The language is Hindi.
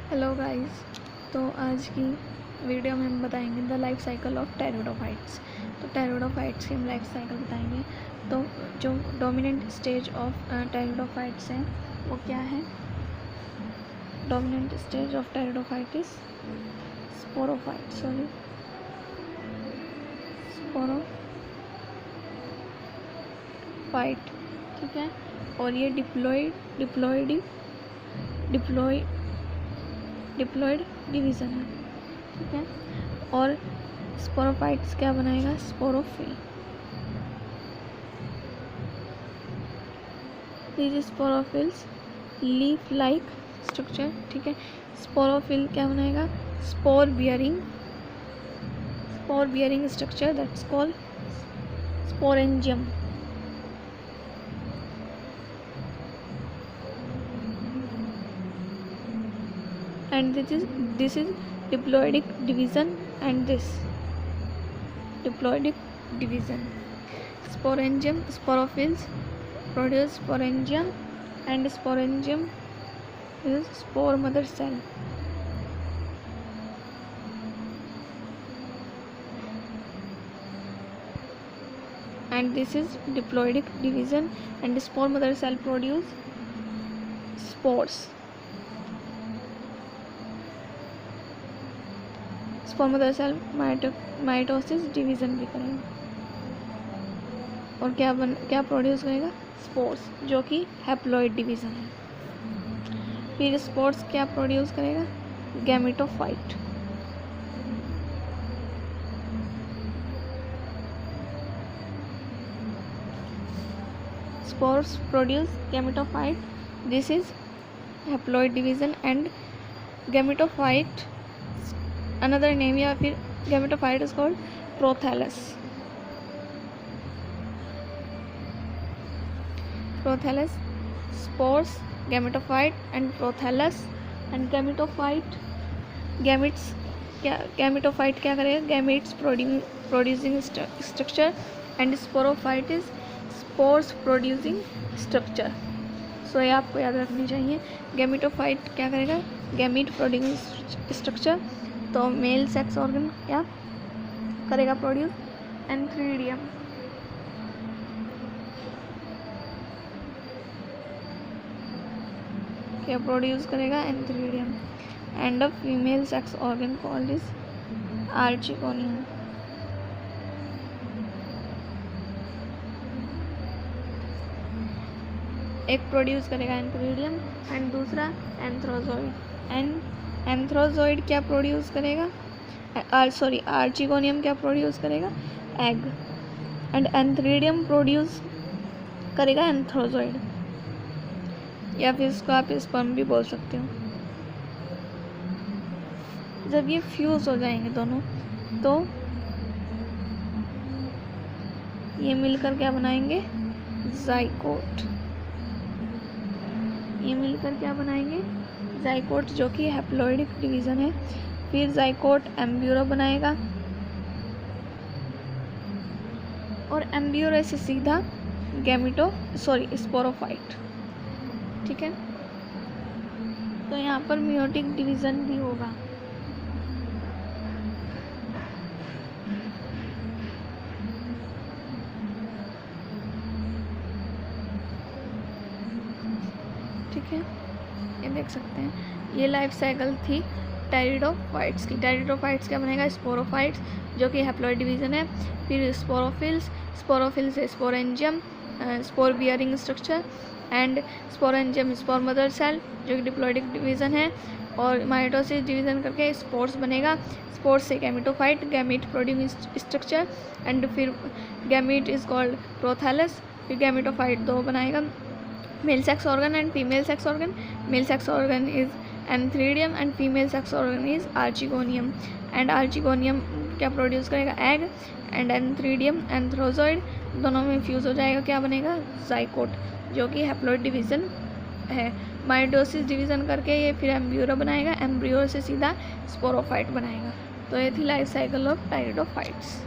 Hello guys. तो आज की वीडियो में हम बताएंगे the life cycle of pteridophytes. तो टेरिडोफाइट्स की हम लाइफ साइकिल बताएंगे। तो जो डोमिनेंट स्टेज ऑफ टेरिडोफाइट्स हैं वो क्या है? Dominant stage of pteridophyte is sporophyte, sporophyte, ठीक है। और ये डिप्लॉयड डिवीज़न है, ठीक है। और स्पोरोफाइट्स क्या बनाएगा? Sporophyll. This sporophylls leaf like structure, ठीक है। स्पोरोफिल क्या बनाएगा? Spore bearing structure that's called sporangium. And this is diploidic division, and this diploidic division. Sporangium, sporophylls produce sporangium, and sporangium is spore mother cell. And this is diploidic division, and spore mother cell produce spores. Spore mother cell mitosis division भी करेगा और क्या प्रोड्यूस करेगा? स्पोर्स, जो कि हैप्लॉइड डिवीज़न है। फिर स्पोर्स क्या प्रोड्यूस करेगा? Gametophyte. Spores produce gametophyte. This is haploid division and gametophyte another name या फिर gametophyte is called prothallus. Spores, gametophyte and prothallus. And gametophyte क्या करेगा? gametes producing structure, and sporophyte is spores producing structure. सो ये आपको याद रखनी चाहिए। gametophyte क्या करेगा? gamete producing structure। तो मेल सेक्स ऑर्गन क्या करेगा प्रोड्यूस? एंथ्रीडियम। क्या प्रोड्यूस करेगा? Antheridium. And a female sex organ called is archegonium. एक प्रोड्यूस करेगा एंथ्रीडियम एंड दूसरा एंथ्रोजोइड। एंथ्रोजोइड क्या प्रोड्यूस करेगा? आर्चिगोनियम क्या प्रोड्यूस करेगा? एग। एंड एंथ्रीडियम प्रोड्यूस करेगा एंथ्रोजोइड, या फिर इसको आप स्पर्म भी बोल सकते हो। जब ये फ्यूज हो जाएंगे दोनों, तो ये मिलकर क्या बनाएंगे? जाइकोट। ये मिलकर क्या बनाएंगे? जाइकोट, जो कि हैप्लॉइडिक डिवीज़न है। फिर जाइकोट एम्ब्यूरो बनाएगा और एम्ब्यूरो से सीधा स्पोरोफाइट, ठीक है। तो यहाँ पर मियोटिक डिवीज़न भी होगा। ठीक है, ये देख सकते हैं। ये लाइफ साइकिल थी टेरिडोफाइट्स की। टेरिडोफाइट्स क्या बनेगा? स्पोरोफाइट्स, जो कि हैप्लॉइड डिवीज़न है। फिर स्पोरोफिल्स से sporangium, spore bearing structure, and sporangium spore mother cell, जो कि डिप्लॉइडिक डिवीज़न है। और माइटोसिस डिवीज़न करके स्पोर्स बनेगा। स्पोर्स से gametophyte, gamete producing structure, and फिर गैमेट इज कॉल्ड प्रोथैलस। फिर गैमेटोफाइट दो बनाएगा, male sex organ and female sex organ. Male sex organ is antheridium and female sex organ is archegonium. And archegonium क्या प्रोड्यूस करेगा? एग। एंड एंथ्रीडियम एंथ्रोजोइड दोनों में फ्यूज हो जाएगा, क्या बनेगा? जाइकोट, जो कि हैप्लॉइड डिवीज़न है। माइटोसिस डिवीज़न करके ये फिर एम्ब्यूरो बनाएगा, एम्ब्रियो से सीधा स्पोरोफाइट बनाएगा। तो ये थी लाइफ साइकिल ऑफ टेरिडोफाइट्स।